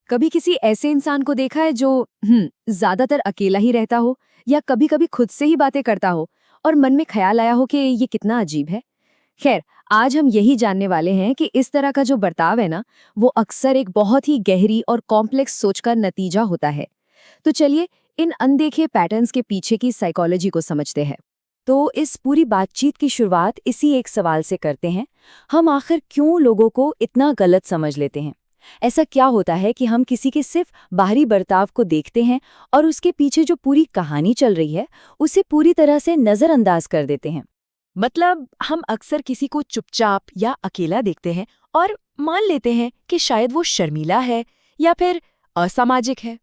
कभी किसी ऐसे इंसान को देखा है जो ज्यादातर अकेला ही रहता हो या कभी कभी खुद से ही बातें करता हो और मन में ख्याल आया हो कि ये कितना अजीब है। खैर, आज हम यही जानने वाले हैं कि इस तरह का जो बर्ताव है ना, वो अक्सर एक बहुत ही गहरी और कॉम्प्लेक्स सोच का नतीजा होता है। तो चलिए इन अनदेखे पैटर्न्स के पीछे की साइकोलॉजी को समझते हैं। तो इस पूरी बातचीत की शुरुआत इसी एक सवाल से करते हैं। हम आखिर क्यों लोगों को इतना गलत समझ लेते हैं? ऐसा क्या होता है कि हम किसी के सिर्फ बाहरी बर्ताव को देखते हैं और उसके पीछे जो पूरी कहानी चल रही है उसे पूरी तरह से नज़रअंदाज कर देते हैं? मतलब हम अक्सर किसी को चुपचाप या अकेला देखते हैं और मान लेते हैं कि शायद वो शर्मीला है या फिर असामाजिक है।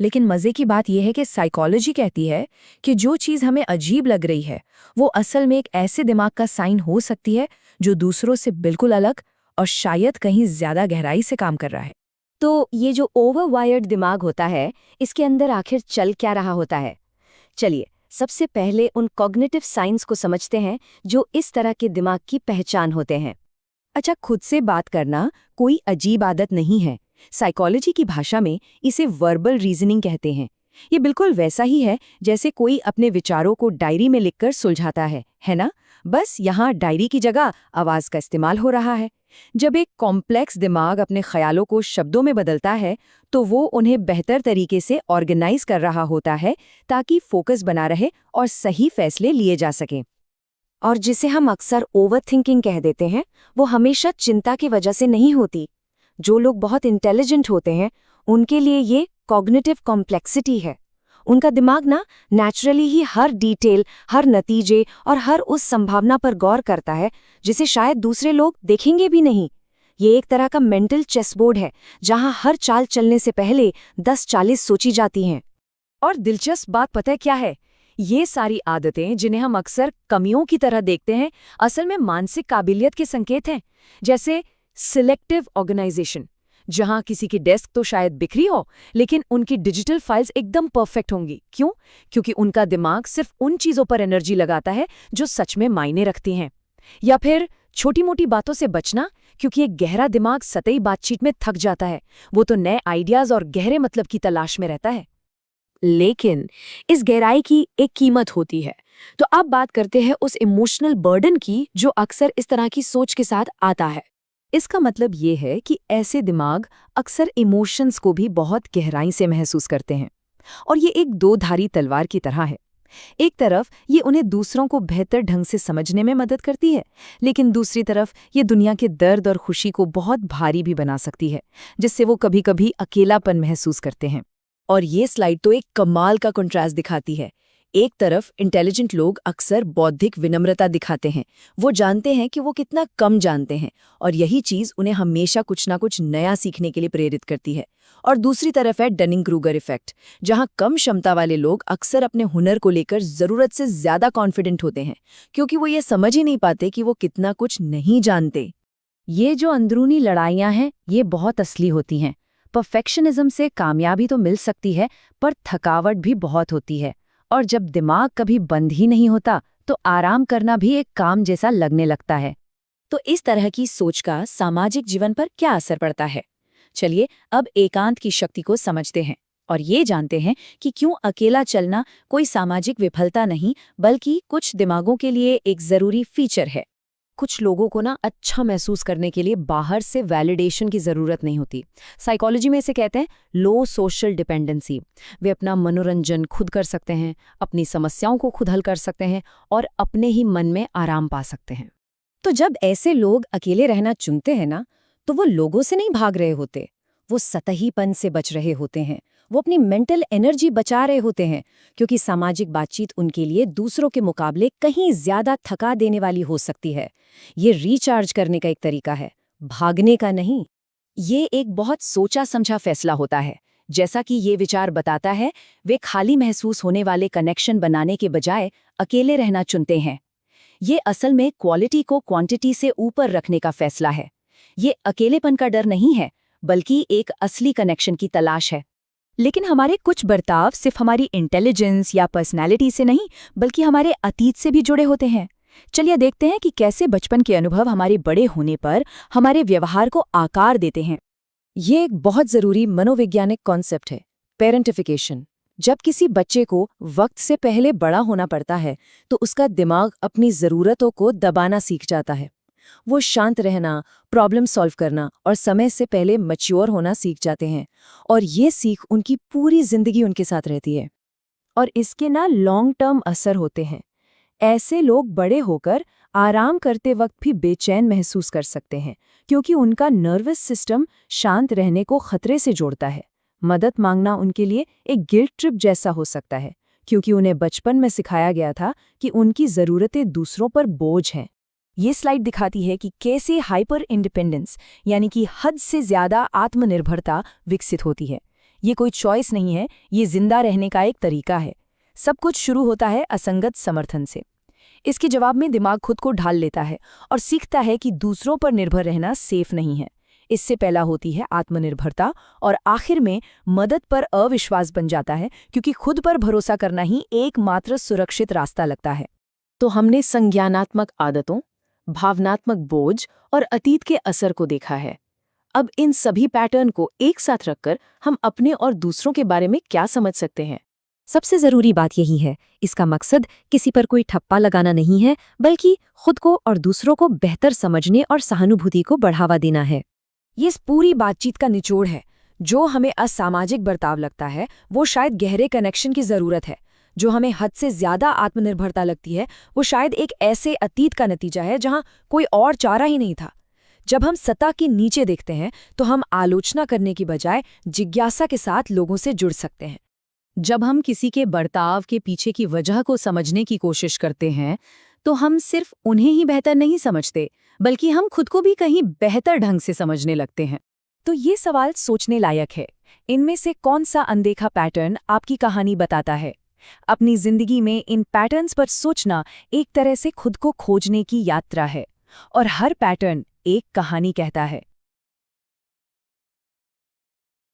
लेकिन मजे की बात यह है कि साइकोलॉजी कहती है कि जो चीज़ हमें अजीब लग रही है वो असल में एक ऐसे दिमाग का साइन हो सकती है जो दूसरों से बिल्कुल अलग और शायद कहीं ज्यादा गहराई से काम कर रहा है। तो ये जो ओवरवायर्ड दिमाग होता है, इसके अंदर आखिर चल क्या रहा होता है? चलिए सबसे पहले उन कॉग्निटिव साइंस को समझते हैं जो इस तरह के दिमाग की पहचान होते हैं। अच्छा, खुद से बात करना कोई अजीब आदत नहीं है। साइकोलॉजी की भाषा में इसे वर्बल रीजनिंग कहते हैं। ये बिल्कुल वैसा ही है जैसे कोई अपने विचारों को डायरी में लिखकर सुलझाता है ना? बस यहाँ डायरी की जगह आवाज का इस्तेमाल हो रहा है। जब एक कॉम्प्लेक्स दिमाग अपने ख्यालों को शब्दों में बदलता है तो वो उन्हें बेहतर तरीके से ऑर्गेनाइज कर रहा होता है ताकि फोकस बना रहे और सही फैसले लिए जा सकें। और जिसे हम अक्सर ओवरथिंकिंग कह देते हैं, वो हमेशा चिंता की वजह से नहीं होती। जो लोग बहुत इंटेलिजेंट होते हैं उनके लिए ये कॉग्निटिव कॉम्प्लेक्सिटी है। उनका दिमाग ना नेचुरली ही हर डिटेल, हर नतीजे और हर उस संभावना पर गौर करता है जिसे शायद दूसरे लोग देखेंगे भी नहीं। ये एक तरह का मेंटल चेसबोर्ड है जहां हर चाल चलने से पहले 10-40 सोची जाती हैं। और दिलचस्प बात पता है क्या है? ये सारी आदतें जिन्हें हम अक्सर कमियों की तरह देखते हैं, असल में मानसिक काबिलियत के संकेत हैं। जैसे सिलेक्टिव ऑर्गेनाइजेशन, जहां किसी की डेस्क तो शायद बिखरी हो लेकिन उनकी डिजिटल फाइल्स एकदम परफेक्ट होंगी। क्यों? क्योंकि उनका दिमाग सिर्फ उन चीजों पर एनर्जी लगाता है जो सच में मायने रखती हैं। या फिर छोटी मोटी बातों से बचना, क्योंकि एक गहरा दिमाग सतही बातचीत में थक जाता है, वो तो नए आइडियाज और गहरे मतलब की तलाश में रहता है। लेकिन इस गहराई की एक कीमत होती है। तो अब बात करते हैं उस इमोशनल बर्डन की जो अक्सर इस तरह की सोच के साथ आता है। इसका मतलब ये है कि ऐसे दिमाग अक्सर इमोशंस को भी बहुत गहराई से महसूस करते हैं और ये एक दो धारी तलवार की तरह है। एक तरफ ये उन्हें दूसरों को बेहतर ढंग से समझने में मदद करती है, लेकिन दूसरी तरफ ये दुनिया के दर्द और खुशी को बहुत भारी भी बना सकती है, जिससे वो कभी-कभी अकेलापन महसूस करते हैं। और ये स्लाइड तो एक कमाल का कंट्रास्ट दिखाती है। एक तरफ इंटेलिजेंट लोग अक्सर बौद्धिक विनम्रता दिखाते हैं, वो जानते हैं कि वो कितना कम जानते हैं और यही चीज उन्हें हमेशा कुछ ना कुछ नया सीखने के लिए प्रेरित करती है। और दूसरी तरफ है डनिंग-क्रूगर इफेक्ट, जहां कम क्षमता वाले लोग अक्सर अपने हुनर को लेकर जरूरत से ज्यादा कॉन्फिडेंट होते हैं, क्योंकि वो ये समझ ही नहीं पाते कि वो कितना कुछ नहीं जानते। ये जो अंदरूनी लड़ाइयाँ हैं, ये बहुत असली होती हैं। परफेक्शनिज्म से कामयाबी तो मिल सकती है, पर थकावट भी बहुत होती है। और जब दिमाग कभी बंद ही नहीं होता तो आराम करना भी एक काम जैसा लगने लगता है। तो इस तरह की सोच का सामाजिक जीवन पर क्या असर पड़ता है? चलिए अब एकांत की शक्ति को समझते हैं और ये जानते हैं कि क्यों अकेला चलना कोई सामाजिक विफलता नहीं, बल्कि कुछ दिमागों के लिए एक जरूरी फीचर है। कुछ लोगों को ना अच्छा महसूस करने के लिए बाहर से वैलिडेशन की ज़रूरत नहीं होती। साइकोलॉजी में इसे कहते हैं लो सोशल डिपेंडेंसी। वे अपना मनोरंजन खुद कर सकते हैं, अपनी समस्याओं को खुद हल कर सकते हैं और अपने ही मन में आराम पा सकते हैं। तो जब ऐसे लोग अकेले रहना चुनते हैं ना, तो वो लोगों से नहीं भाग रहे होते, वो सतहीपन से बच रहे होते हैं। वो अपनी मेंटल एनर्जी बचा रहे होते हैं, क्योंकि सामाजिक बातचीत उनके लिए दूसरों के मुकाबले कहीं ज्यादा थका देने वाली हो सकती है। ये रिचार्ज करने का एक तरीका है, भागने का नहीं। ये एक बहुत सोचा समझा फैसला होता है। जैसा कि ये विचार बताता है, वे खाली महसूस होने वाले कनेक्शन बनाने के बजाय अकेले रहना चुनते हैं। ये असल में क्वालिटी को क्वांटिटी से ऊपर रखने का फैसला है। ये अकेलेपन का डर नहीं है, बल्कि एक असली कनेक्शन की तलाश है। लेकिन हमारे कुछ बर्ताव सिर्फ हमारी इंटेलिजेंस या पर्सनैलिटी से नहीं, बल्कि हमारे अतीत से भी जुड़े होते हैं। चलिए देखते हैं कि कैसे बचपन के अनुभव हमारे बड़े होने पर हमारे व्यवहार को आकार देते हैं। ये एक बहुत जरूरी मनोवैज्ञानिक कॉन्सेप्ट है, पेरेंटिफिकेशन। जब किसी बच्चे को वक्त से पहले बड़ा होना पड़ता है तो उसका दिमाग अपनी ज़रूरतों को दबाना सीख जाता है। वो शांत रहना, प्रॉब्लम सॉल्व करना और समय से पहले मैच्योर होना सीख जाते हैं, और ये सीख उनकी पूरी जिंदगी उनके साथ रहती है। और इसके लॉन्ग टर्म असर होते हैं। ऐसे लोग बड़े होकर आराम करते वक्त भी बेचैन महसूस कर सकते हैं, क्योंकि उनका नर्वस सिस्टम शांत रहने को खतरे से जोड़ता है। मदद मांगना उनके लिए एक गिल्ट ट्रिप जैसा हो सकता है, क्योंकि उन्हें बचपन में सिखाया गया था कि उनकी ज़रूरतें दूसरों पर बोझ हैं। ये स्लाइड दिखाती है कि कैसे हाइपर इंडिपेंडेंस यानी कि हद से ज़्यादा आत्मनिर्भरता विकसित होती है। ये कोई चॉइस नहीं है, ये जिंदा रहने का एक तरीका है। सब कुछ शुरू होता है असंगत समर्थन से। इसके जवाब में दिमाग खुद को ढाल लेता है और सीखता है कि दूसरों पर निर्भर रहना सेफ नहीं है। इससे पहला होती है आत्मनिर्भरता, और आखिर में मदद पर अविश्वास बन जाता है, क्योंकि खुद पर भरोसा करना ही एकमात्र सुरक्षित रास्ता लगता है। तो हमने संज्ञानात्मक आदतों, भावनात्मक बोझ और अतीत के असर को देखा है। अब इन सभी पैटर्न को एक साथ रखकर हम अपने और दूसरों के बारे में क्या समझ सकते हैं? सबसे जरूरी बात यही है, इसका मकसद किसी पर कोई ठप्पा लगाना नहीं है, बल्कि खुद को और दूसरों को बेहतर समझने और सहानुभूति को बढ़ावा देना है। ये इस पूरी बातचीत का निचोड़ है। जो हमें असामाजिक बर्ताव लगता है वो शायद गहरे कनेक्शन की ज़रूरत है। जो हमें हद से ज़्यादा आत्मनिर्भरता लगती है वो शायद एक ऐसे अतीत का नतीजा है जहाँ कोई और चारा ही नहीं था। जब हम सतह के नीचे देखते हैं तो हम आलोचना करने की बजाय जिज्ञासा के साथ लोगों से जुड़ सकते हैं। जब हम किसी के बर्ताव के पीछे की वजह को समझने की कोशिश करते हैं तो हम सिर्फ उन्हें ही बेहतर नहीं समझते, बल्कि हम खुद को भी कहीं बेहतर ढंग से समझने लगते हैं। तो ये सवाल सोचने लायक है। इनमें से कौन सा अनदेखा पैटर्न आपकी कहानी बताता है? अपनी जिंदगी में इन पैटर्न्स पर सोचना एक तरह से खुद को खोजने की यात्रा है, और हर पैटर्न एक कहानी कहता है।